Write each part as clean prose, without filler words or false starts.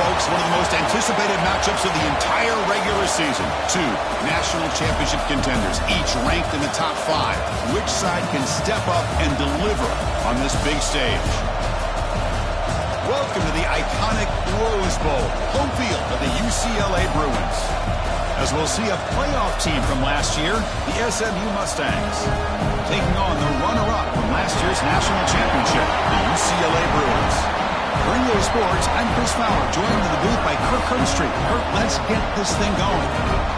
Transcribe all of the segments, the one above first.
folks, one of the most anticipated matchups of the entire regular season. Two national championship contenders, each ranked in the top 5. Which side can step up and deliver on this big stage? Welcome to the iconic Rose Bowl, home field of the UCLA Bruins. As we'll see a playoff team from last year, the SMU Mustangs, taking on the runner-up from last year's national championship, the UCLA Bruins. For NBA Sports, I'm Chris Fowler, joined in the booth by Kirk Herbstreit. Kirk, let's get this thing going.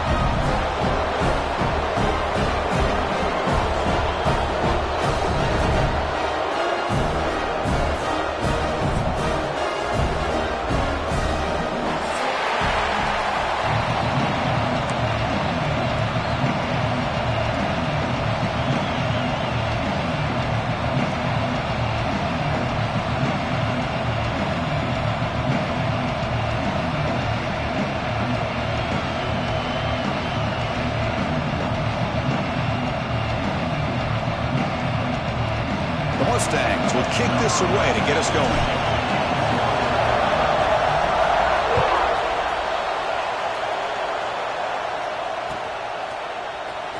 Mustangs will kick this away to get us going.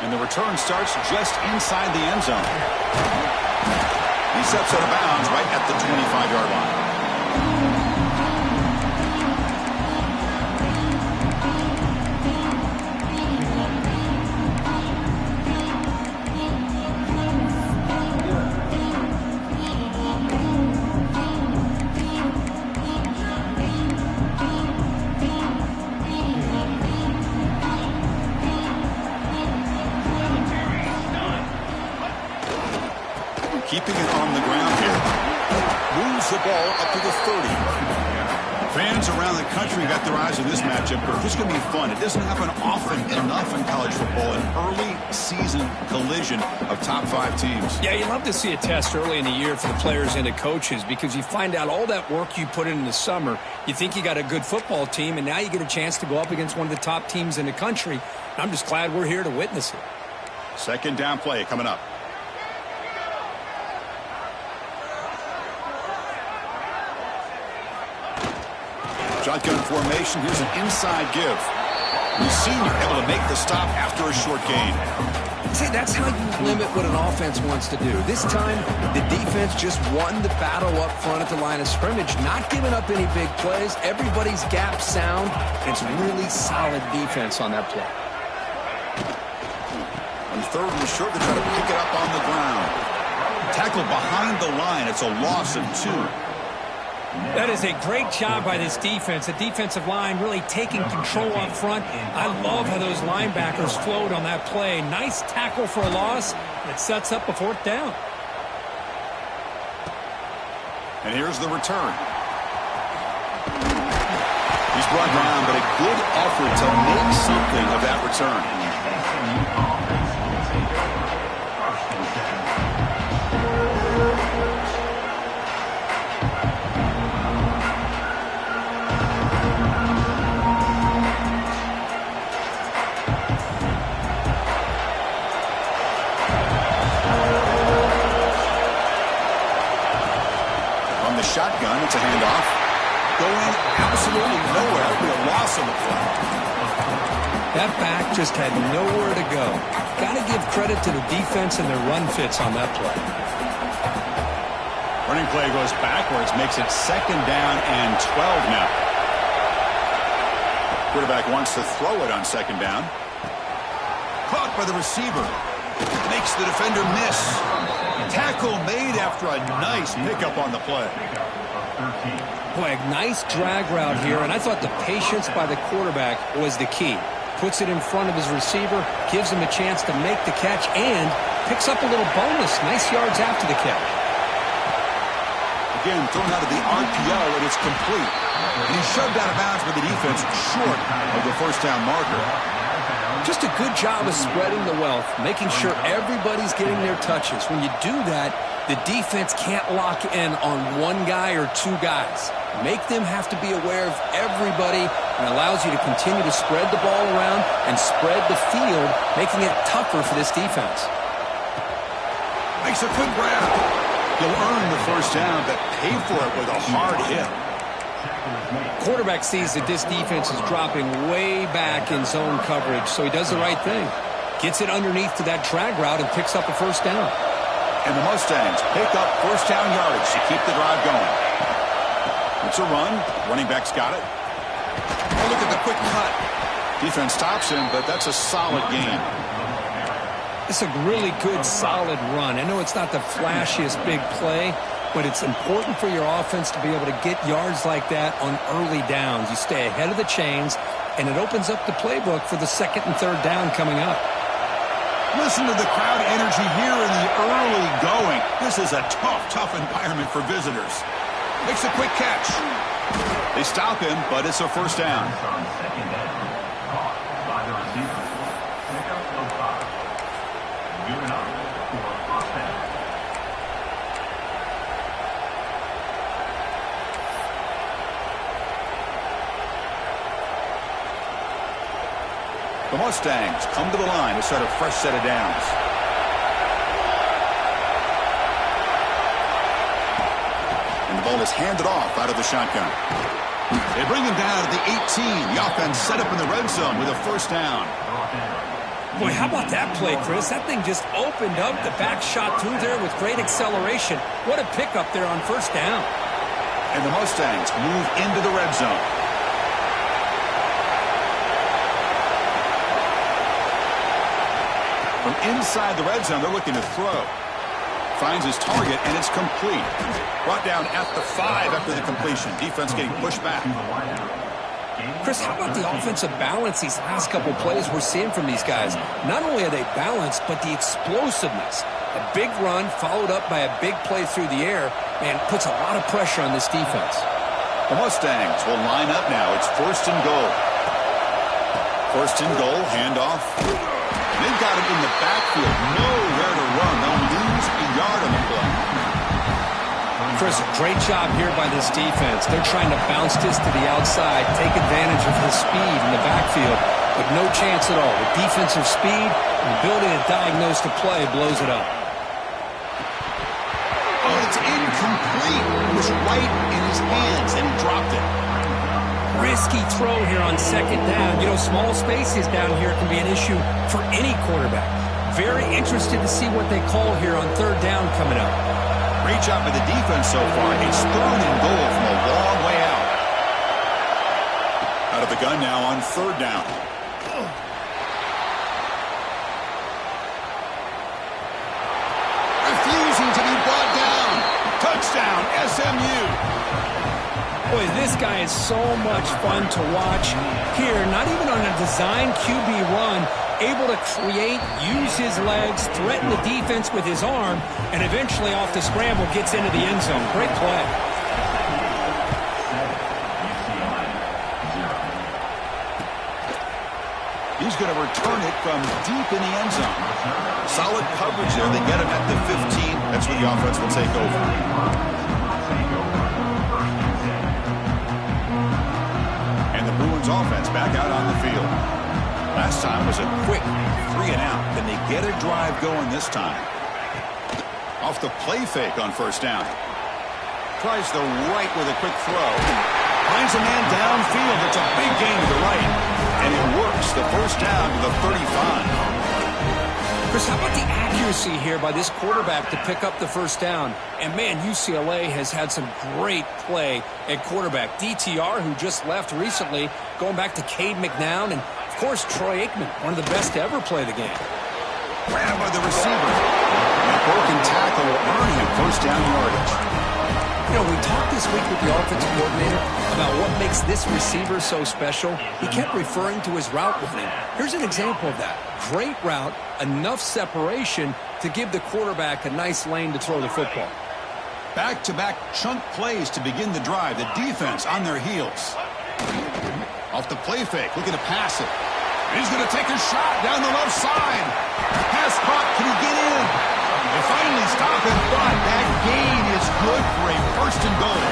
And the return starts just inside the end zone. He steps out of bounds right at the 25-yard line. Keeping it on the ground here. Moves the ball up to the 30. Fans around the country got their eyes on this matchup. This is going to be fun. It doesn't happen often enough in college football. An early season collision of top 5 teams. Yeah, you love to see a test early in the year for the players and the coaches because you find out all that work you put in the summer. You think you got a good football team, and now you get a chance to go up against one of the top teams in the country. I'm just glad we're here to witness it. Second down play coming up. Shotgun formation. Here's an inside give. The senior able to make the stop after a short gain. See, that's how you limit what an offense wants to do. This time, the defense just won the battle up front at the line of scrimmage, not giving up any big plays. Everybody's gap sound. It's really solid defense on that play. On third and short, they try to pick it up on the ground. Tackle behind the line. It's a loss of 2. That is a great job by this defense. The defensive line really taking control up front. I love how those linebackers flowed on that play. Nice tackle for a loss that sets up a 4th down. And here's the return. He's brought down, but a good effort to make something of that return. Shotgun, it's a handoff. Going absolutely nowhere. That would be a loss on the play. That back just had nowhere to go. Got to give credit to the defense and their run fits on that play. Running play goes backwards, makes it 2nd down and 12 now. Quarterback wants to throw it on 2nd down. Caught by the receiver. Makes the defender miss. Tackle made after a nice pickup on the play. Boy, a nice drag route here, and I thought the patience by the quarterback was the key. Puts it in front of his receiver, gives him a chance to make the catch, and picks up a little bonus. Nice yards after the catch. Again, thrown out of the RPO, and it's complete. And he's shoved out of bounds by the defense short of the 1st down marker. Just a good job of spreading the wealth, making sure everybody's getting their touches. When you do that, the defense can't lock in on one guy or 2 guys. Make them have to be aware of everybody, and allows you to continue to spread the ball around and spread the field, making it tougher for this defense. Makes a quick grab. He'll earn the 1st down, but pay for it with a hard hit. Quarterback sees that this defense is dropping way back in zone coverage, so he does the right thing. Gets it underneath to that drag route and picks up a first down. And the Mustangs pick up first down yardage to keep the drive going. It's a run. Running back's got it. Oh, look at the quick cut. Defense stops him, but that's a solid gain. It's a really good, solid run. I know it's not the flashiest big play, but it's important for your offense to be able to get yards like that on early downs. You stay ahead of the chains, and it opens up the playbook for the second and third down coming up. Listen to the crowd energy here in the early going. This is a tough environment for visitors. Makes a quick catch. They stop him, but it's a first down. The Mustangs come to the line to start a fresh set of downs. And the ball is handed off out of the shotgun. They bring him down to the 18. The offense set up in the red zone with a first down. Boy, how about that play, Chris? That thing just opened up the back shot through there with great acceleration. What a pickup there on first down. And the Mustangs move into the red zone. From inside the red zone, they're looking to throw. Finds his target, and it's complete. Brought down at the 5 after the completion. Defense getting pushed back. Chris, how about the offensive balance these last couple plays we're seeing from these guys? Not only are they balanced, but the explosiveness. A big run followed up by a big play through the air, man, puts a lot of pressure on this defense. The Mustangs will line up now. It's first and goal. First and goal, handoff. They've got him in the backfield. Nowhere to run. They'll lose a yard on the play. Chris, great job here by this defense. They're trying to bounce this to the outside, take advantage of his speed in the backfield, but no chance at all. The defensive speed and ability to diagnose the play blows it up. Oh, it's incomplete. It was right in his hands, and he dropped it. Risky throw here on second down. You know, small spaces down here can be an issue for any quarterback. Very interested to see what they call here on third down coming up. Great job by the defense so far. It's third and goal from a long way out. Out of the gun now on third down. Refusing to be brought down. Touchdown, SMU. Boy, this guy is so much fun to watch. Here, not even on a design QB run, able to create, use his legs, threaten the defense with his arm, and eventually off the scramble gets into the end zone. Great play. He's going to return it from deep in the end zone. Solid coverage there. They get him at the 15. That's where the offense will take over. Bruins offense back out on the field. Last time was a quick 3 and out. Then they get a drive going this time. Off the play fake on first down. Tries the right with a quick throw. Finds a man downfield. It's a big gain to the right. And it works. The first down to the 35. Chris, how about the accuracy here by this quarterback to pick up the first down? And, man, UCLA has had some great play at quarterback. DTR, who just left recently, going back to Cade McNown, and, of course, Troy Aikman, one of the best to ever play the game. Grabbed by the receiver. That broken tackle will earn him first down yardage. You know, we talked this week with the offensive coordinator about what makes this receiver so special. He kept referring to his route running. Here's an example of that. Great route, enough separation to give the quarterback a nice lane to throw the football. Back-to-back chunk plays to begin the drive. The defense on their heels. Off the play fake, looking to pass it. He's going to take a shot down the left side. Pass caught. Can he get in? They finally stop him, but that gain is good for a first and goal.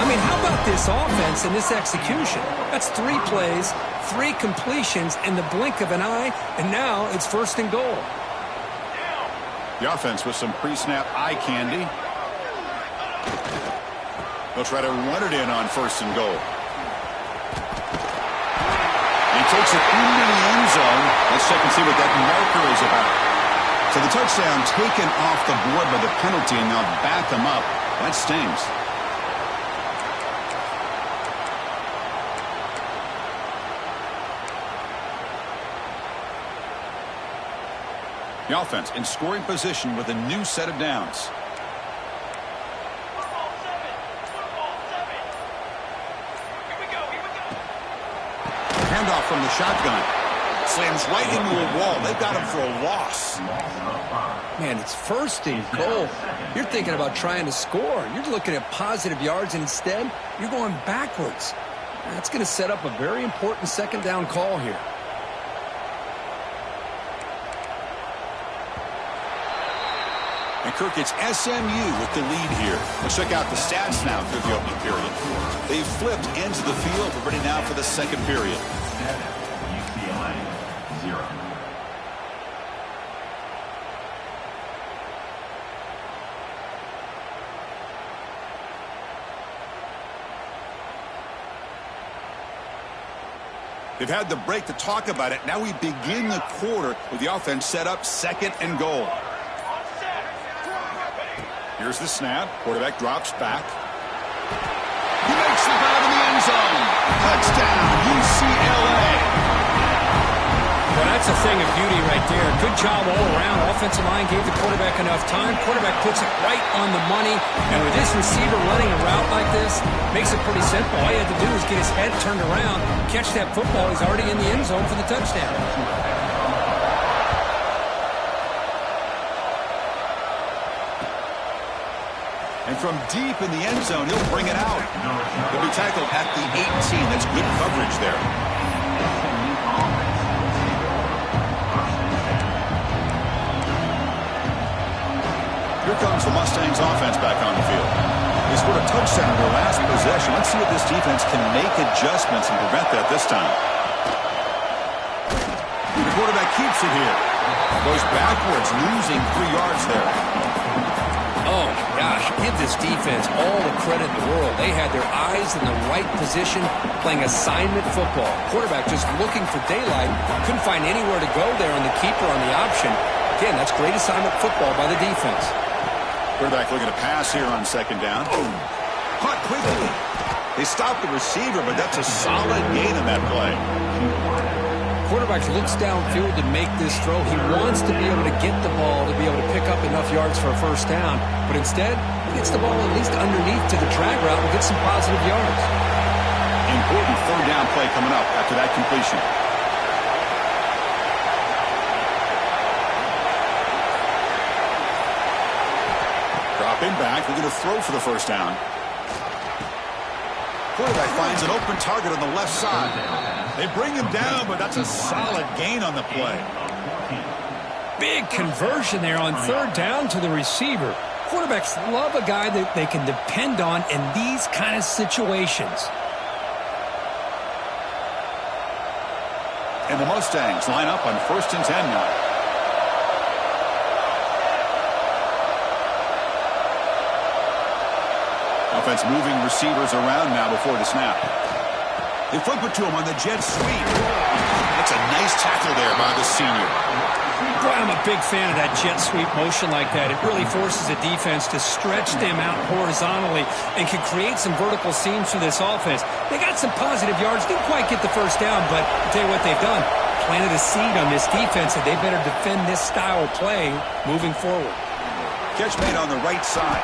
I mean, how about this offense and this execution? That's 3 plays, 3 completions in the blink of an eye, and now it's first and goal. The offense with some pre-snap eye candy. They'll try to run it in on 1st and goal. He takes it into the end zone. Let's check and see what that marker is about. So the touchdown taken off the board by the penalty, and now back them up. That stings. The offense in scoring position with a new set of downs. Handoff from the shotgun. Slams right into a wall. They've got him for a loss. Man, it's 1st and goal. You're thinking about trying to score. You're looking at positive yards, and instead, you're going backwards. That's going to set up a very important 2nd down call here. And Kirk, it's SMU with the lead here. Let's check out the stats now through the opening period. They've flipped into the field. We're ready now for the 2nd period. 7, UCLA, 0. They've had the break to talk about it. Now we begin the quarter with the offense set up 2nd and goal. Here's the snap. Quarterback drops back. He makes the grab in the end zone. Touchdown, UCLA. Well, that's a thing of beauty right there. Good job all around. Offensive line gave the quarterback enough time. Quarterback puts it right on the money. And with this receiver running a route like this, makes it pretty simple. All he had to do was get his head turned around, catch that football. He's already in the end zone for the touchdown. And from deep in the end zone, he'll bring it out. He'll be tackled at the 18. That's good coverage there. Here comes the Mustangs offense back on the field. They scored a touchdown in their last possession. Let's see if this defense can make adjustments and prevent that this time. The quarterback keeps it here. Goes backwards, losing 3 yards there. Oh, my gosh, give this defense all the credit in the world. They had their eyes in the right position, playing assignment football. Quarterback just looking for daylight. Couldn't find anywhere to go there on the keeper on the option. Again, that's great assignment football by the defense. Quarterback looking to pass here on 2nd down. Caught quickly. They stopped the receiver, but that's a solid gain in that play. Quarterback looks downfield to make this throw. He wants to be able to get the ball to be able to pick up enough yards for a 1st down. But instead, he gets the ball at least underneath to the drag route and gets some positive yards. Important 3rd down play coming up after that completion. Dropping back. We're going to throw for the 1st down. Quarterback finds an open target on the left side. They bring him down, but that's a solid gain on the play. Big conversion there on 3rd down to the receiver. Quarterbacks love a guy that they can depend on in these kind of situations. And the Mustangs line up on 1st and 10 now. Offense moving receivers around now before the snap. They flip it to him on the jet sweep. That's a nice tackle there by the senior. Boy, I'm a big fan of that jet sweep motion like that. It really forces a defense to stretch them out horizontally and can create some vertical seams for this offense. They got some positive yards. Didn't quite get the 1st down, but I'll tell you what they've done. Planted a seed on this defense, and they better defend this style of play moving forward. Catch made on the right side.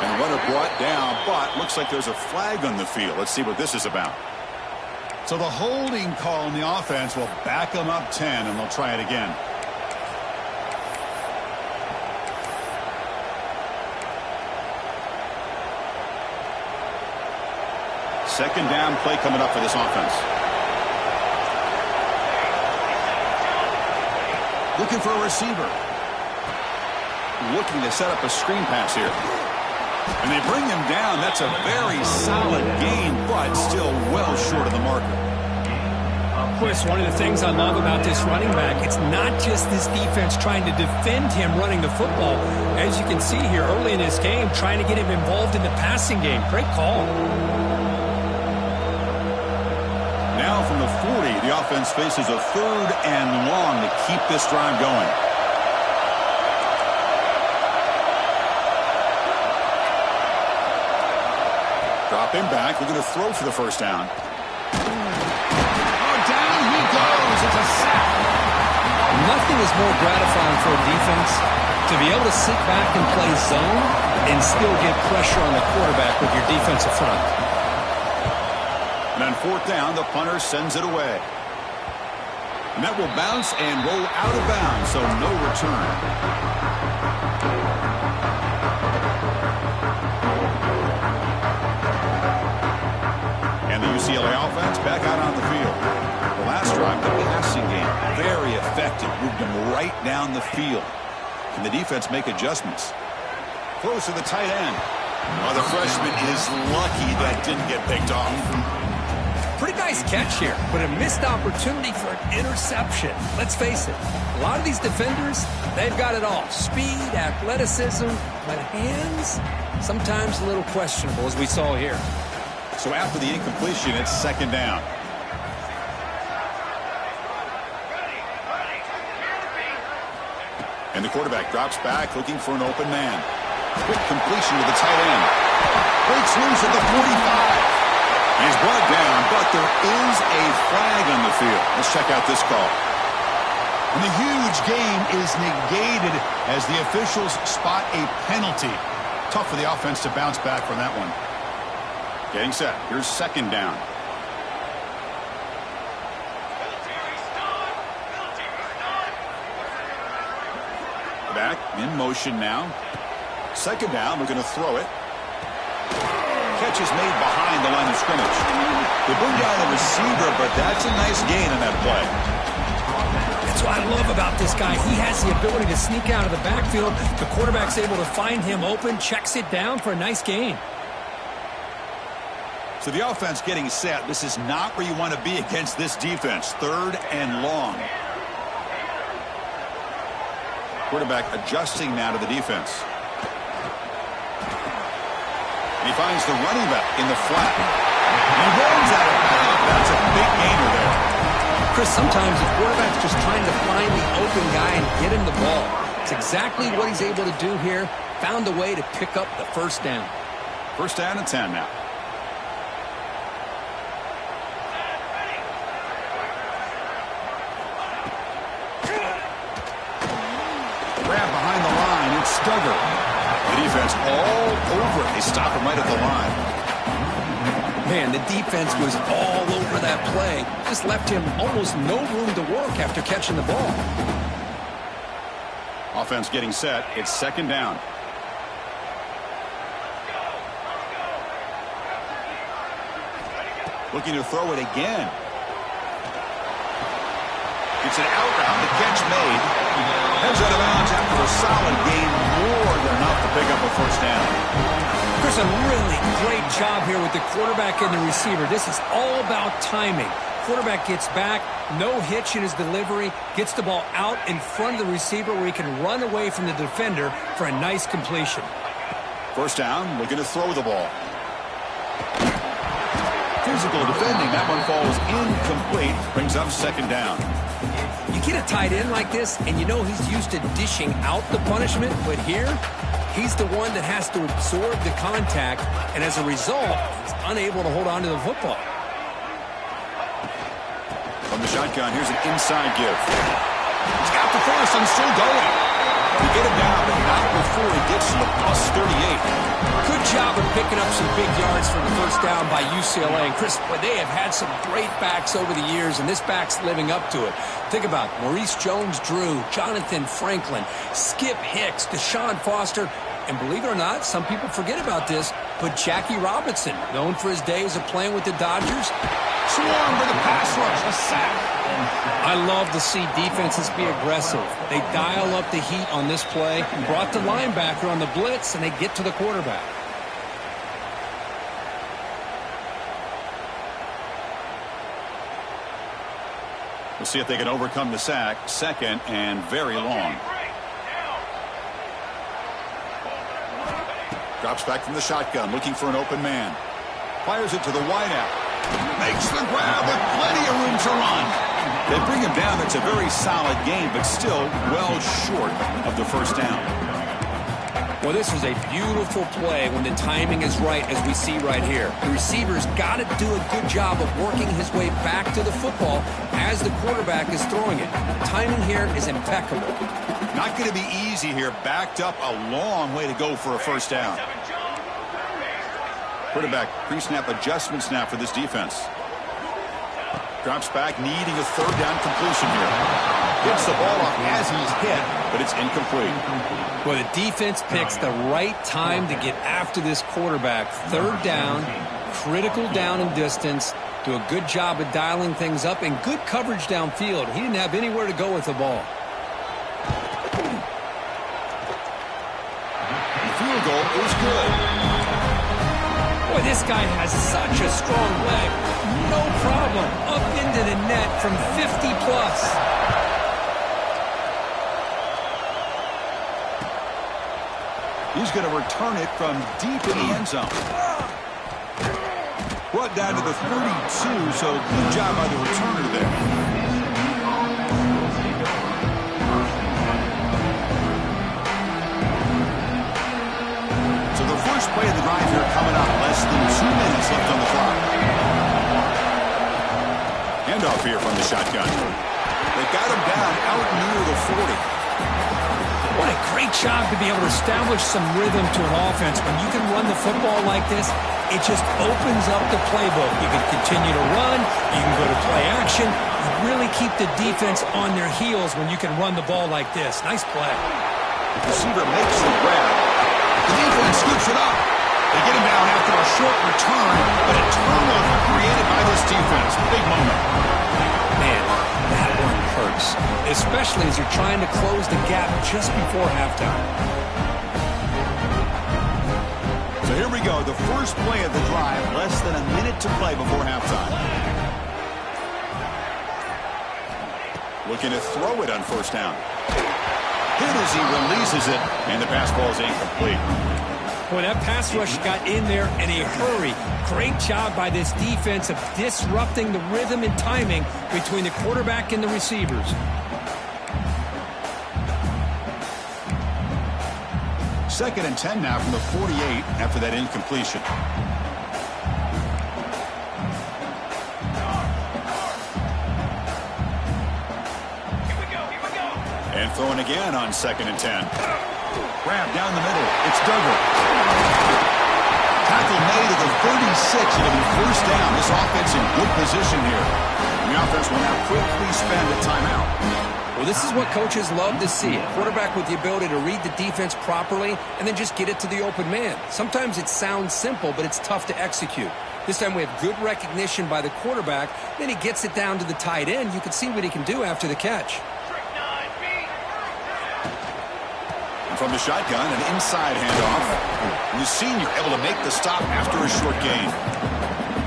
And runner brought down, but looks like there's a flag on the field. Let's see what this is about. So the holding call on the offense will back them up 10, and they'll try it again. Second down play coming up for this offense. Looking for a receiver. Looking to set up a screen pass here. And they bring him down. That's a very solid gain, but still well short of the marker. Chris, one of the things I love about this running back, it's not just this defense trying to defend him running the football. As you can see here early in this game, trying to get him involved in the passing game. Great call. Now from the 40, the offense faces a 3rd and long to keep this drive going. Drop him back. We're going to throw for the first down. Down he goes. It's a sack. Nothing is more gratifying for a defense to be able to sit back and play zone and still get pressure on the quarterback with your defensive front. And on 4th down, the punter sends it away. And that will bounce and roll out of bounds, so no return. And the UCLA offense back out on the field. The last drive, the passing game, very effective. Moved them right down the field. Can the defense make adjustments? Close to the tight end. Well, the freshman is lucky that didn't get picked off. Pretty nice catch here, but a missed opportunity for an interception. Let's face it, a lot of these defenders, they've got it all. Speed, athleticism, but hands, sometimes a little questionable, as we saw here. So after the incompletion, it's 2nd down. And the quarterback drops back, looking for an open man. Quick completion to the tight end. Breaks loose at the 45. He's brought down, but there is a flag on the field. Let's check out this call. And the huge game is negated as the officials spot a penalty. Tough for the offense to bounce back from that one. Getting set. Here's 2nd down. Back in motion now. 2nd down. We're going to throw it. Catch is made behind the line of scrimmage. They bring down the receiver, but that's a nice gain on that play. That's what I love about this guy. He has the ability to sneak out of the backfield. The quarterback's able to find him open, checks it down for a nice gain. So the offense getting set. This is not where you want to be against this defense. 3rd and long. Quarterback adjusting now to the defense. And he finds the running back in the flat. And he runs out of bounds. That's a big gainer there. Chris, sometimes the quarterback's just trying to find the open guy and get him the ball. It's exactly what he's able to do here. Found a way to pick up the 1st down. 1st down and 10 now. Grab behind the line. It's Stugger. The defense all over it. They stop him right at the line. Man, the defense was all over that play. Just left him almost no room to work after catching the ball. Offense getting set. It's 2nd down. Looking to throw it again. It's an out route. The catch made. Heads out of bounds after a solid gain. More than enough to pick up a 1st down. Chris, a really great job here with the quarterback and the receiver. This is all about timing. Quarterback gets back, no hitch in his delivery, gets the ball out in front of the receiver where he can run away from the defender for a nice completion. 1st down, looking to throw the ball. Physical defending. That one falls incomplete. Brings up 2nd down. You get a tight end like this, and you know he's used to dishing out the punishment, but here, he's the one that has to absorb the contact, and as a result, he's unable to hold on to the football. From the shotgun, here's an inside give. He's got the first and still going. He get him down, but not before he gets to the +38. Good job of picking up some big yards for the 1st down by UCLA. And Chris, boy, they have had some great backs over the years, and this back's living up to it. Think about Maurice Jones-Drew, Jonathan Franklin, Skip Hicks, Deshaun Foster, and believe it or not, some people forget about this, but Jackie Robinson, known for his days of playing with the Dodgers. Swarm for the pass rush, a sack. I love to see defenses be aggressive. They dial up the heat on this play, brought the linebacker on the blitz, and they get to the quarterback. We'll see if they can overcome the sack. Second and very long. Drops back from the shotgun, looking for an open man. Fires it to the wideout. Makes the grab with plenty of room to run. They bring him down. That's a very solid game, but still well short of the first down. Well, this is a beautiful play when the timing is right, as we see right here. The receiver's got to do a good job of working his way back to the football as the quarterback is throwing it. The timing here is impeccable. Not going to be easy here. Backed up a long way to go for a first down. Quarterback pre-snap adjustment snap for this defense. Drops back, needing a third down completion here. Gets the ball off as he's hit, but it's incomplete. Well, the defense picks the right time to get after this quarterback. Third down, critical down and distance. Do a good job of dialing things up and good coverage downfield. He didn't have anywhere to go with the ball. The field goal is good. Boy, this guy has such a strong leg. No problem. Up into the net from 50 plus. He's going to return it from deep in the end zone. Brought down to the 32, so good job by the returner there. So the first play of the drive here coming up. Less than 2 minutes left on the clock. Handoff here from the shotgun. They got him down out near the 40. What a great job to be able to establish some rhythm to an offense. When you can run the football like this, it just opens up the playbook. You can continue to run. You can go to play action. You really keep the defense on their heels when you can run the ball like this. Nice play. The receiver makes the grab. The defense scoops it up. They get him down after a short return, but a turnover created by this defense. Big moment. Man, that one hurts, especially as you're trying to close the gap just before halftime. So here we go, the first play of the drive, less than a minute to play before halftime. Looking to throw it on first down. Hit as he releases it, and the pass ball is incomplete. Boy, that pass rush got in there in a hurry. Great job by this defense of disrupting the rhythm and timing between the quarterback and the receivers. Second and 10 now from the 48 after that incompletion. And throwing again on second and 10. Grab down the middle. It's Duggar. Tackle made at the 36. It'll be first down. This offense in good position here. And the offense will now quickly spend a timeout. Well, this is what coaches love to see. A quarterback with the ability to read the defense properly and then just get it to the open man. Sometimes it sounds simple, but it's tough to execute. This time we have good recognition by the quarterback. Then he gets it down to the tight end. You can see what he can do after the catch. From the shotgun, an inside handoff. The senior able to make the stop after a short gain.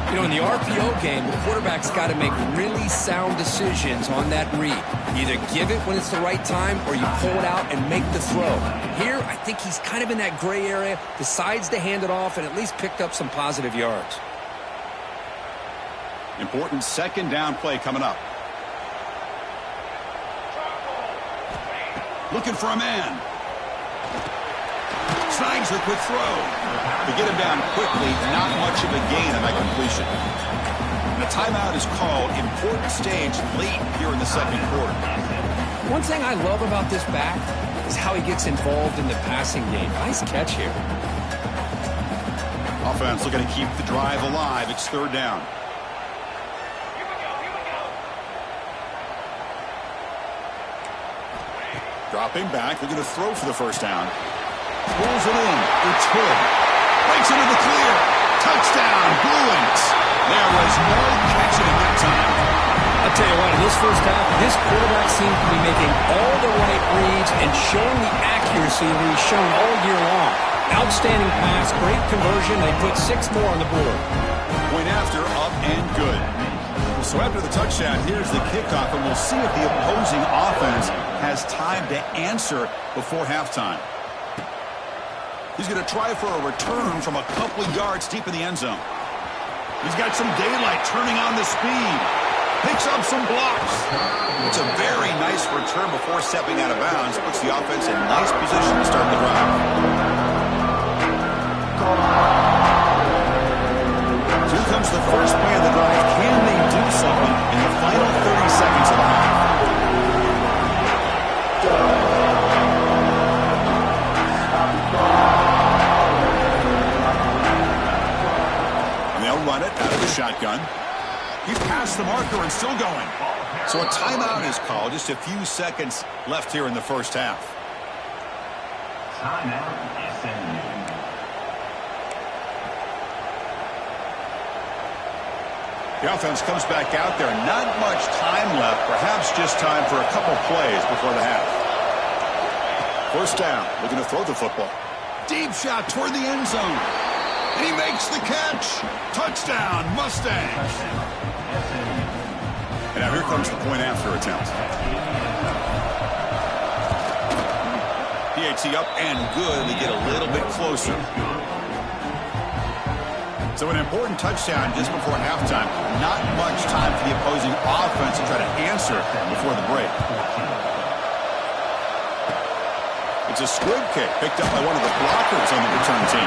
You know, in the RPO game, the quarterback's got to make really sound decisions on that read. Either give it when it's the right time or you pull it out and make the throw. Here, I think he's kind of in that gray area, decides to hand it off and at least picked up some positive yards. Important second down play coming up. Looking for a man. Snags the quick throw. To get him down quickly, not much of a gain on that completion. And a timeout is called. Important stage late here in the second quarter. One thing I love about this back is how he gets involved in the passing game. Nice catch here. Offense looking to keep the drive alive. It's third down. Dropping back, looking to throw for the first down. Pulls it in. It's Hood. Breaks into the clear. Touchdown, Bruins. There was no catching him that time. I'll tell you what, in this first half, this quarterback seems to be making all the right reads and showing the accuracy that he's shown all year long. Outstanding pass, great conversion. They put 6 more on the board. Point after, up and good. So after the touchdown, here's the kickoff, and we'll see if the opposing offense has time to answer before halftime. He's going to try for a return from a couple of yards deep in the end zone. He's got some daylight turning on the speed. Picks up some blocks. It's a very nice return before stepping out of bounds. Puts the offense in nice position to start the drive. So here comes the first play of the drive. Can they do something in the final 30 seconds of the half? And they'll run it out of the shotgun. He's past the marker and still going. So a timeout is called. Just a few seconds left here in the first half. Timeout, SMU. The offense comes back out there. Not much time left. Perhaps just time for a couple plays before the half. First down. Looking to throw the football. Deep shot toward the end zone. And he makes the catch. Touchdown, Mustangs. And now here comes the point after attempt. PAT up and good. They get a little bit closer. So an important touchdown just before halftime. Not much time for the opposing offense to try to answer before the break. It's a squib kick picked up by one of the blockers on the return team.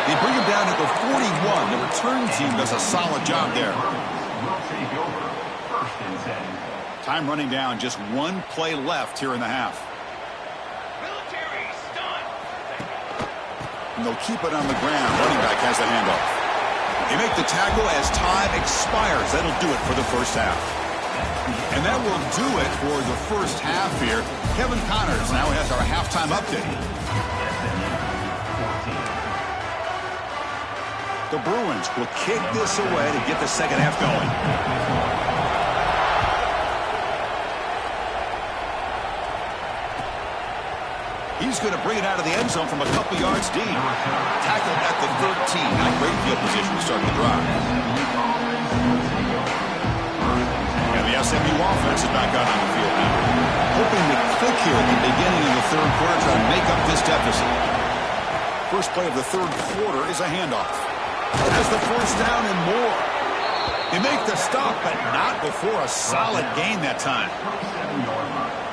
They bring him down at the 41. The return team does a solid job there. Time running down, just one play left here in the half. And they'll keep it on the ground. Running back has the handoff. They make the tackle as time expires. That'll do it for the first half. And that will do it for the first half here. Kevin Connors now has our halftime update. The Bruins will kick this away to get the second half going. He's going to bring it out of the end zone from a couple yards deep. Tackled at the 13. Not great field position to start the drive. And the SMU offense is back out on the field now. Hoping to click here at the beginning of the third quarter, trying to make up this deficit. First play of the third quarter is a handoff. Has the first down and more. They make the stop, but not before a solid gain that time.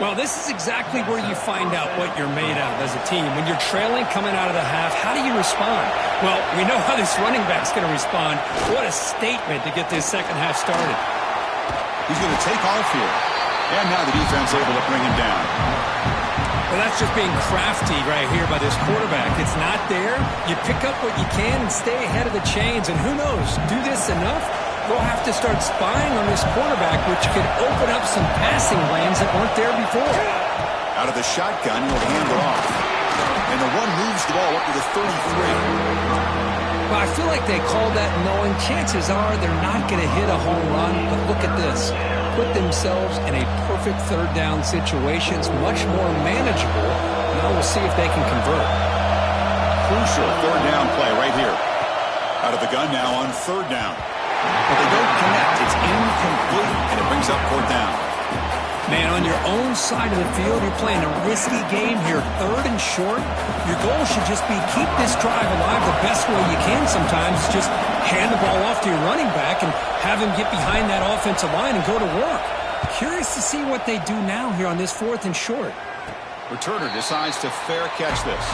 Well, this is exactly where you find out what you're made of as a team. When you're trailing coming out of the half, how do you respond? Well, we know how this running back's going to respond. What a statement to get this second half started. He's going to take off here. And now the defense able to bring him down. Well, that's just being crafty right here by this quarterback. It's not there. You pick up what you can and stay ahead of the chains. And who knows, do this enough, they'll have to start spying on this quarterback, which could open up some passing lanes that weren't there before. Out of the shotgun, he'll hand it off. And the one moves the ball up to the 33. Well, I feel like they called that knowing chances are they're not going to hit a home run. But look at this. Put themselves in a perfect third down situation. It's much more manageable. Now we'll see if they can convert. Crucial third down play right here. Out of the gun now on third down. But they don't connect. It's incomplete, and it brings up fourth down. Man, on your own side of the field, you're playing a risky game here. Third and short. Your goal should just be keep this drive alive the best way you can sometimes. Just hand the ball off to your running back and have him get behind that offensive line and go to work. Curious to see what they do now here on this fourth and short. Returner decides to fair catch this.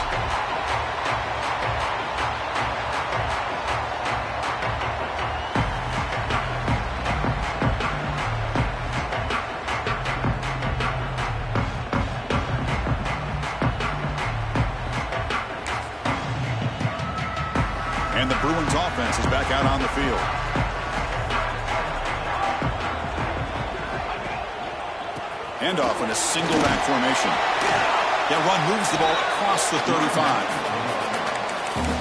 And the Bruins offense is back out on the field. Handoff in a single back formation. That run moves the ball across the 35.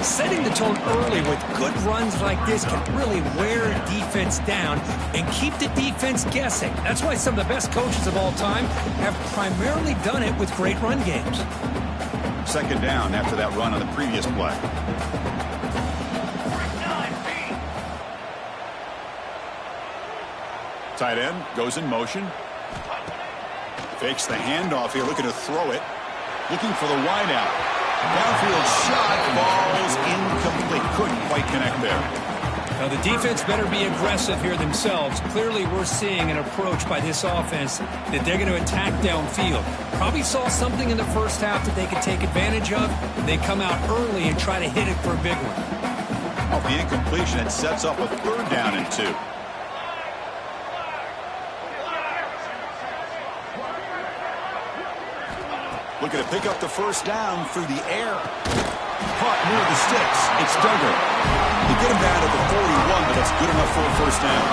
Setting the tone early with good runs like this can really wear a defense down and keep the defense guessing. That's why some of the best coaches of all time have primarily done it with great run games. Second down after that run on the previous play. Tight end goes in motion. Fakes the handoff here, looking to throw it. Looking for the wide out. Downfield shot falls incomplete. Couldn't quite connect there. Now the defense better be aggressive here themselves. Clearly we're seeing an approach by this offense that they're going to attack downfield. Probably saw something in the first half that they could take advantage of. They come out early and try to hit it for a big one. Off the incompletion, it sets up a 3rd down and 2. Looking to pick up the 1st down through the air. Caught near the sticks. It's Duggar. They get him down at the 41, but that's good enough for a 1st down.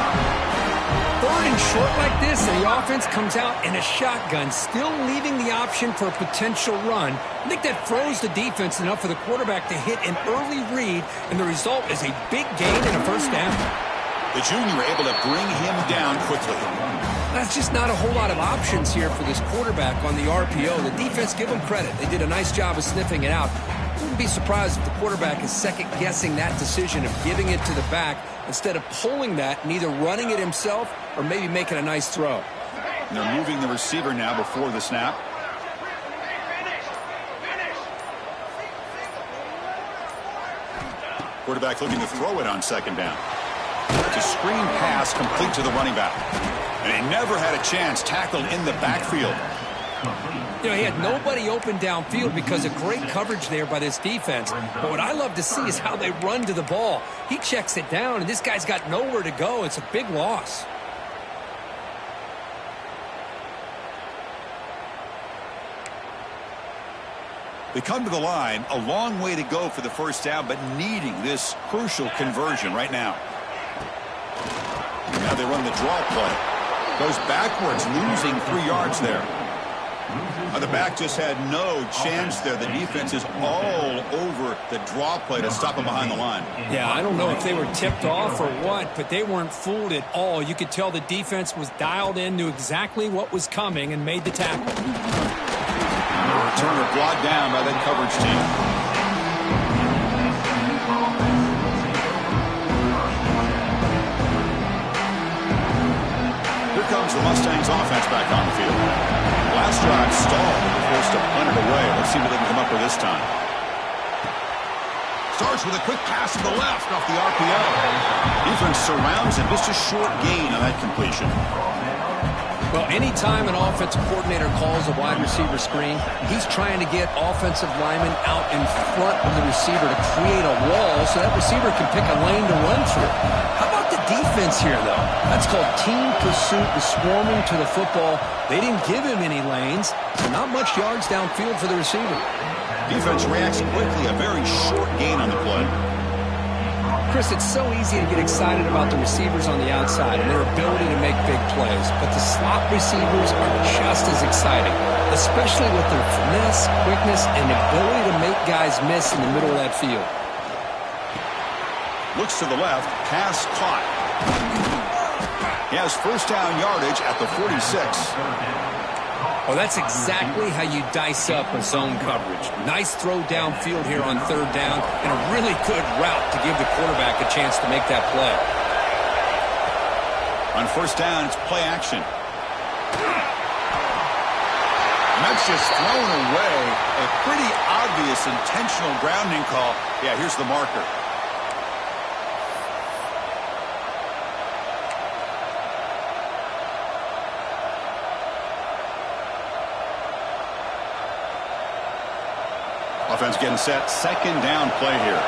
3rd and short like this, and the offense comes out in a shotgun, still leaving the option for a potential run. I think that throws the defense enough for the quarterback to hit an early read, and the result is a big gain and a 1st down. The junior able to bring him down quickly. That's just not a whole lot of options here for this quarterback on the RPO. The defense, give them credit. They did a nice job of sniffing it out. Wouldn't be surprised if the quarterback is second-guessing that decision of giving it to the back instead of pulling that and either running it himself or maybe making a nice throw. And they're moving the receiver now before the snap. Quarterback looking to throw it on 2nd down. It's a screen pass complete to the running back. And he never had a chance, tackled in the backfield. You know, he had nobody open downfield because of great coverage there by this defense. But what I love to see is how they run to the ball. He checks it down, and this guy's got nowhere to go. It's a big loss. They come to the line, a long way to go for the 1st down, but needing this crucial conversion right now. Now they run the draw play. Goes backwards, losing 3 yards there. The back just had no chance there. The defense is all over the draw play to stop him behind the line. Yeah, I don't know if they were tipped off or what, but they weren't fooled at all. You could tell the defense was dialed in, knew exactly what was coming, and made the tackle. The returner brought down by that coverage team. Here comes the Mustangs offense back on the field. Last drive stalled. They're forced to punt it away. Let's see what they can come up with this time. Starts with a quick pass to the left off the RPO. Defense surrounds him. Just a short gain on that completion. Well, anytime an offensive coordinator calls a wide receiver screen, he's trying to get offensive linemen out in front of the receiver to create a wall so that receiver can pick a lane to run through. How about the defense here, though? That's called team pursuit and swarming to the football. They didn't give him any lanes, so not much yards downfield for the receiver. Defense reacts quickly, a very short gain on the play. Chris, it's so easy to get excited about the receivers on the outside and their ability to make big plays, but the slot receivers are just as exciting, especially with their finesse, quickness, and ability to make guys miss in the middle of that field. Looks to the left, pass caught. He has 1st down yardage at the 46. Well, that's exactly how you dice up a zone coverage. Nice throw downfield here on 3rd down, and a really good route to give the quarterback a chance to make that play. On 1st down, it's play action. And that's just thrown away. A pretty obvious intentional grounding call. Yeah, here's the marker. Offense getting set. 2nd down play here.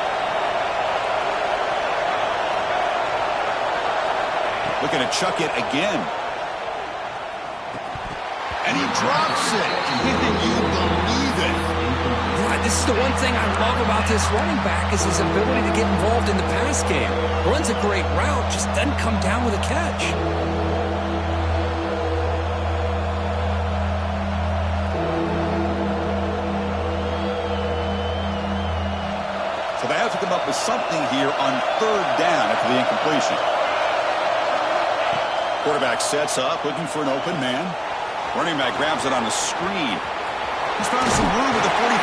Looking to chuck it again. And he drops it. Can you believe it? Yeah, this is the one thing I love about this running back is his ability to get involved in the pass game. Runs a great route, just doesn't come down with a catch. They have to come up with something here on 3rd down after the incompletion. Quarterback sets up, looking for an open man. Running back grabs it on the screen. He's found some room at the 45.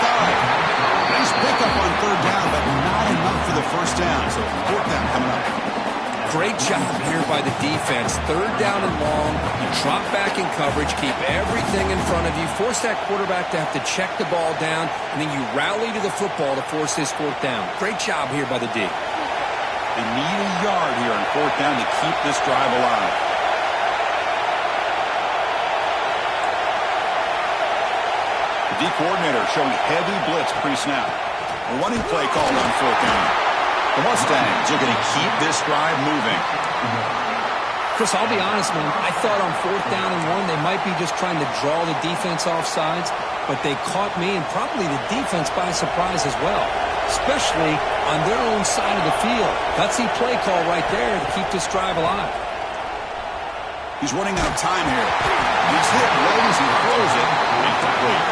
Nice pickup on 3rd down, but not enough for the 1st down. So 4th down coming up. Great job here by the defense. Third down and long. You drop back in coverage, keep everything in front of you, force that quarterback to have to check the ball down, and then you rally to the football to force this fourth down. Great job here by the D. They need a yard here on fourth down to keep this drive alive. The D coordinator showing heavy blitz pre-snap. A running play called on fourth down. The Mustangs are going to keep this drive moving. Chris, I'll be honest, man. I thought on fourth down and one they might be just trying to draw the defense off sides, but they caught me and probably the defense by surprise as well, especially on their own side of the field. Gutsy play call right there to keep this drive alive. He's running out of time here. He's hit right as he throws it. Incomplete.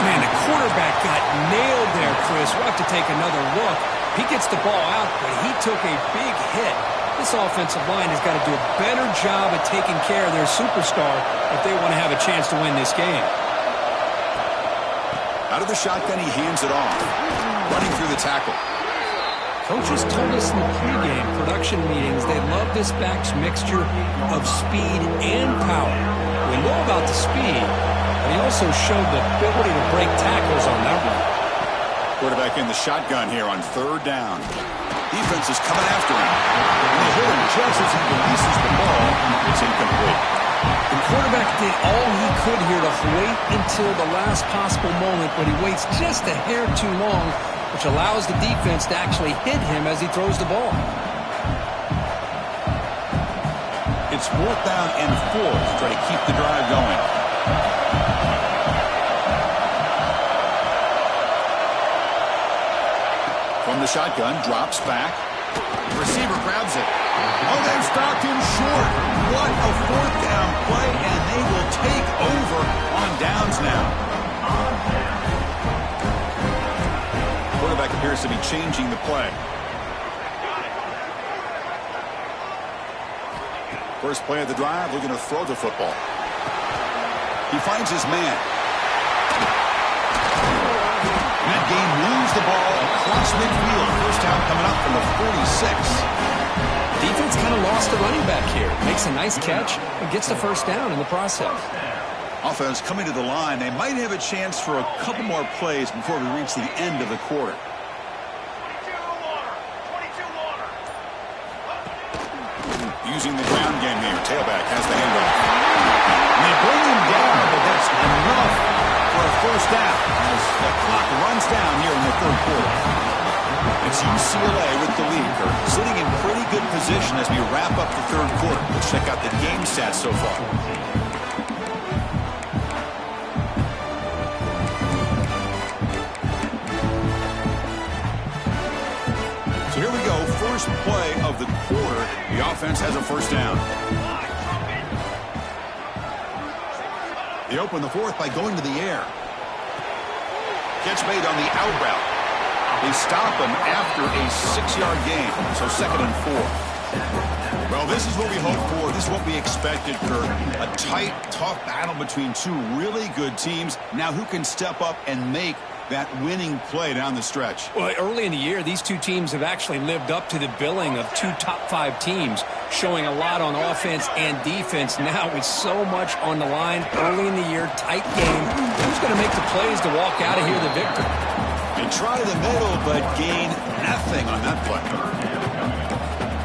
Man, the quarterback got nailed there, Chris. We'll have to take another look. He gets the ball out, but he took a big hit. This offensive line has got to do a better job at taking care of their superstar if they want to have a chance to win this game. Out of the shotgun, he hands it off. Running through the tackle. Coaches told us in the pregame production meetings they love this back's mixture of speed and power. We know about the speed, but he also showed the ability to break tackles on that one. Quarterback in the shotgun here on third down. Defense is coming after him. And they hit him just as he releases the ball. It's incomplete. The quarterback did all he could here to wait until the last possible moment, but he waits just a hair too long, which allows the defense to actually hit him as he throws the ball. It's fourth down and 4 to try to keep the drive going. From the shotgun, drops back. The receiver grabs it. Oh, they've stopped him short. What a fourth down play, and they will take over on downs now. Quarterback appears to be changing the play. First play of the drive, looking to throw the football. He finds his man. That game moves the ball across midfield. First down coming up from the 46. Defense kind of lost the running back here. Makes a nice catch and gets the first down in the process. Offense coming to the line. They might have a chance for a couple more plays before we reach the end of the quarter. Using the ground game here. Tailback has the handoff. And they bring him down, but that's enough for a first down as the clock runs down here in the third quarter. It's UCLA with the lead. They're sitting in pretty good position as we wrap up the third quarter. Let's check out the game stats so far. So here we go. First play of the quarter. The offense has a first down. They open the fourth by going to the air. Catch made on the out route. They stop him after a 6-yard gain. So 2nd and 4. Well, this is what we hoped for. This is what we expected, Kurt. A tight, tough battle between two really good teams. Now who can step up and make that winning play down the stretch? Well, early in the year, these two teams have actually lived up to the billing of two top-5 teams, showing a lot on offense and defense. Now with so much on the line early in the year, tight game. Who's going to make the plays to walk out of here the victor? They try the middle, but gain nothing on that play.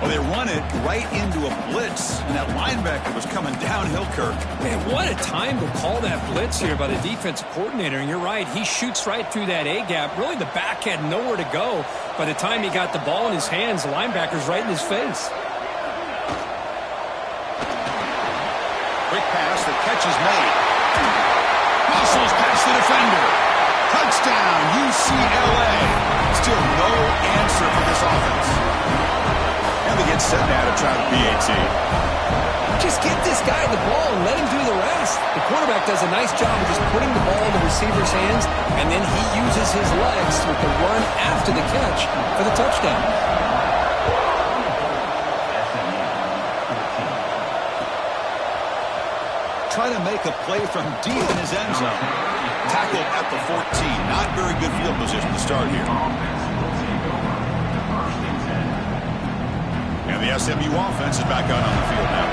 Well, they run it right into a blitz, and that linebacker was coming downhill, Kurt. Man, what a time to call that blitz here by the defensive coordinator. And you're right, he shoots right through that A-gap. Really, the back had nowhere to go. By the time he got the ball in his hands, the linebacker's right in his face. Quick pass, the catch is made. Muscles past the defender. Touchdown, UCLA. Still no answer for this offense. And they get set now to try the PAT. Just get this guy the ball and let him do the rest. The quarterback does a nice job of just putting the ball in the receiver's hands, and then he uses his legs with the run after the catch for the touchdown. Try to make a play from deep in his end zone. Tackled at the 14. Not very good field position to start here. And And the SMU offense is back out on the field now.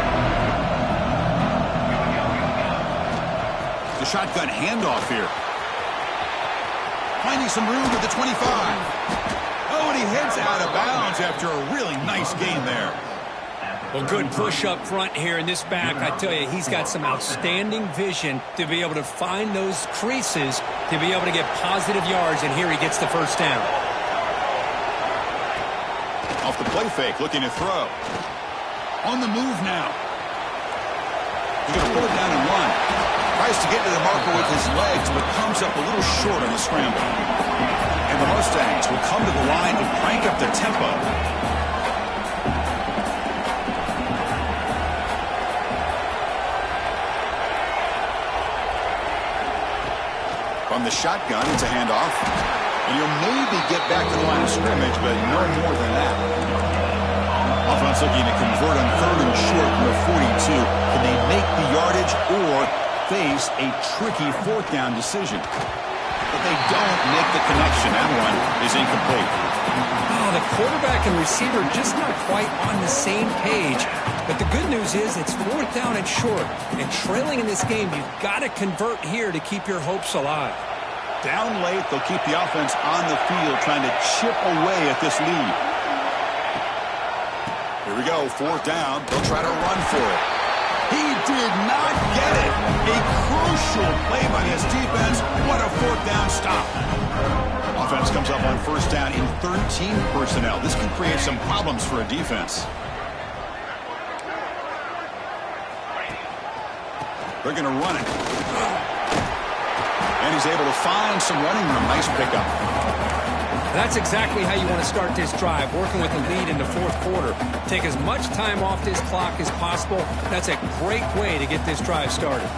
The shotgun handoff here. Finding some room at the 25. Oh, and he heads out of bounds after a really nice gain there. Well, good push up front here in this back. I tell you, he's got some outstanding vision to be able to find those creases, to be able to get positive yards, and here he gets the first down. Off the play fake, looking to throw. On the move now. He's going to pull it down and run. Tries to get to the marker with his legs, but comes up a little short on the scramble. And the Mustangs will come to the line and crank up their tempo. From the shotgun, it's a handoff. And you'll maybe get back to the line of scrimmage, but no more than that. Offense looking to convert on 3rd and short from the 42. Can they make the yardage or face a tricky 4th down decision? But they don't make the connection. That one is incomplete. Oh, the quarterback and receiver just not quite on the same page. But the good news is it's 4th down and short. And trailing in this game, you've got to convert here to keep your hopes alive. Down late, they'll keep the offense on the field trying to chip away at this lead. Here we go, 4th down. They'll try to run for it. He did not get it. A crucial play by this defense. What a 4th down stop. Offense comes up on 1st down in 13 personnel. This can create some problems for a defense. They're going to run it. And he's able to find some running room. Nice pickup. That's exactly how you want to start this drive, working with a lead in the 4th quarter. Take as much time off this clock as possible. That's a great way to get this drive started.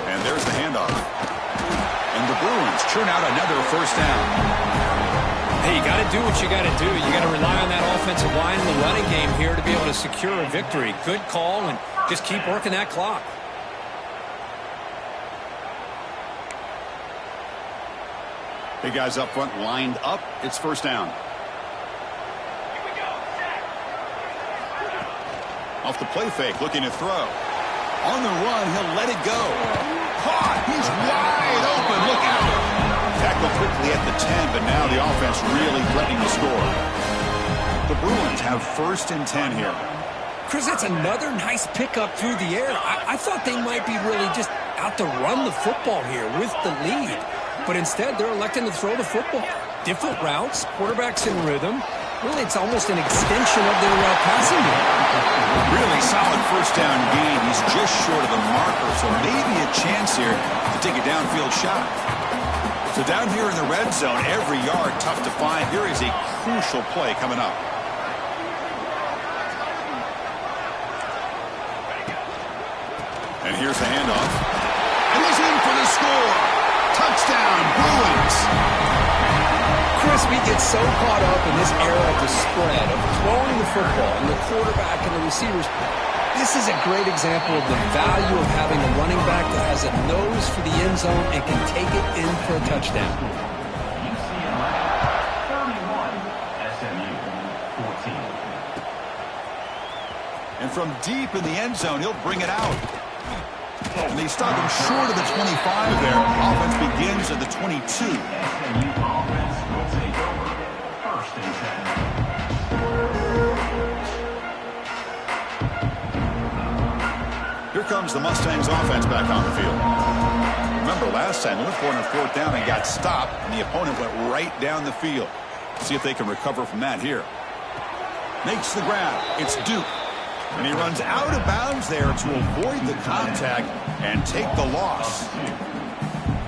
And there's the handoff. And the Bruins churn out another 1st down. Hey, you got to do what you got to do. You got to rely on that offensive line in the running game here to be able to secure a victory. Good call, and just keep working that clock. Big guys up front lined up. It's 1st down. Off the play fake, looking to throw. On the run, he'll let it go. Caught! He's wide open. Look out! Tackled quickly at the 10, but now the offense really threatening to score. The Bruins have 1st and 10 here. Chris, that's another nice pickup through the air. I thought they might be really just out to run the football here with the lead. But instead, they're electing to throw the football. Different routes, quarterbacks in rhythm. Really, it's almost an extension of their passing game. Really solid 1st down gain. He's just short of the marker, so maybe a chance here to take a downfield shot. So down here in the red zone, every yard tough to find. Here is a crucial play coming up. And here's the handoff. And he's in for the score. Touchdown, Bruins. Chris, we get so caught up in this era of the spread, of throwing the football, and the quarterback and the receivers. This is a great example of the value of having a running back that has a nose for the end zone and can take it in for a touchdown. UCLA 31, SMU 14. And from deep in the end zone, he'll bring it out. And they stop him short of the 25 there. Offense begins at the 22. SMU offense will take over 1st and 10. Here comes the Mustangs offense back on the field. Remember last time, they went for it on 4th down and got stopped, and the opponent went right down the field. See if they can recover from that here. Makes the grab. It's Duke. And he runs out of bounds there to avoid the contact and take the loss.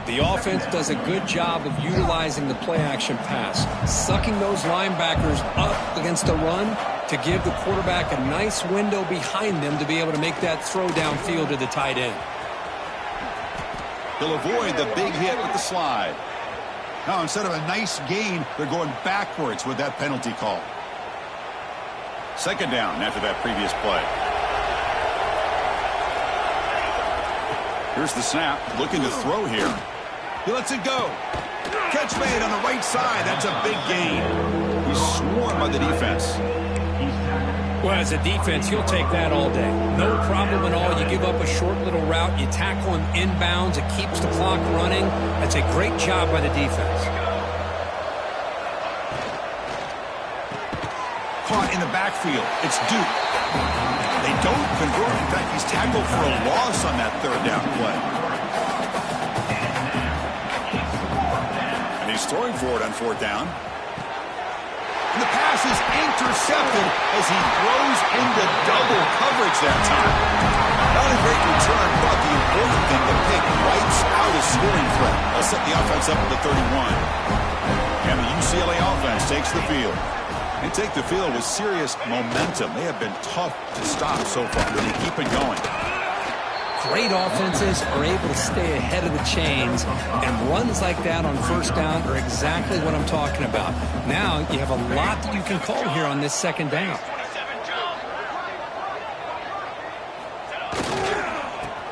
The offense does a good job of utilizing the play-action pass, sucking those linebackers up against the run to give the quarterback a nice window behind them to be able to make that throw downfield to the tight end. He'll avoid the big hit with the slide. Now, instead of a nice gain, they're going backwards with that penalty call. 2nd down after that previous play. Here's the snap, looking to throw here. He lets it go. Catch made on the right side. That's a big gain. He's swarmed by the defense. Well, as a defense, you'll take that all day. No problem at all. You give up a short little route. You tackle him inbounds. It keeps the clock running. That's a great job by the defense. Caught in the backfield. It's Duke. They don't convert. In fact, he's tackled for a loss on that third down play. And he's throwing for it on fourth down. And the pass is intercepted as he throws into double coverage that time. Not a great return, but the important thing, the pick wipes out his scoring threat. They'll set the offense up at the 31. And the UCLA offense takes the field. They take the field with serious momentum. They have been tough to stop so far, but they keep it going. Great offenses are able to stay ahead of the chains, and runs like that on first down are exactly what I'm talking about. Now you have a lot that you can call here on this second down.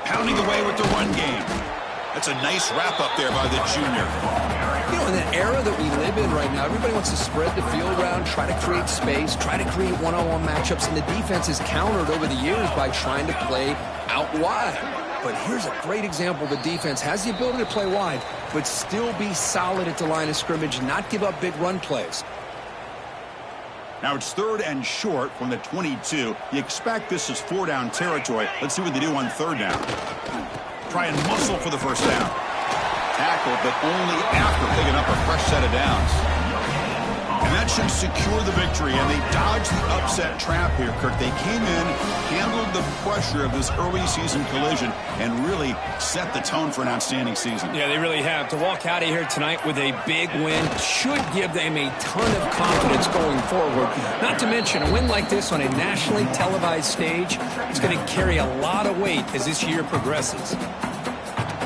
Pounding away with the run game. That's a nice wrap-up there by the junior. You know, in the era that we live in right now, everybody wants to spread the field around, try to create space, try to create one-on-one matchups, and the defense is countered over the years by trying to play out wide. But here's a great example. The defense has the ability to play wide, but still be solid at the line of scrimmage, not give up big run plays. Now it's third and short from the 22. You expect this is four-down territory. Let's see what they do on third down. Try and muscle for the first down. Tackled, but only after picking up a fresh set of downs. And that should secure the victory, and they dodged the upset trap here, Kirk. They came in, handled the pressure of this early season collision, and really set the tone for an outstanding season. Yeah, they really have. To walk out of here tonight with a big win should give them a ton of confidence going forward. Not to mention, a win like this on a nationally televised stage is going to carry a lot of weight as this year progresses.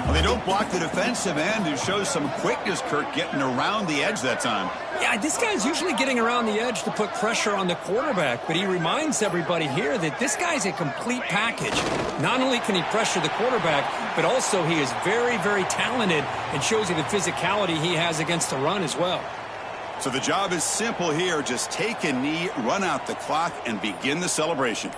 Well, they don't block the defensive end, who shows some quickness, Kirk, getting around the edge that time. Yeah, this guy's usually getting around the edge to put pressure on the quarterback, but he reminds everybody here that this guy's a complete package. Not only can he pressure the quarterback, but also he is very, very talented and shows you the physicality he has against the run as well. So the job is simple here. Just take a knee, run out the clock, and begin the celebration.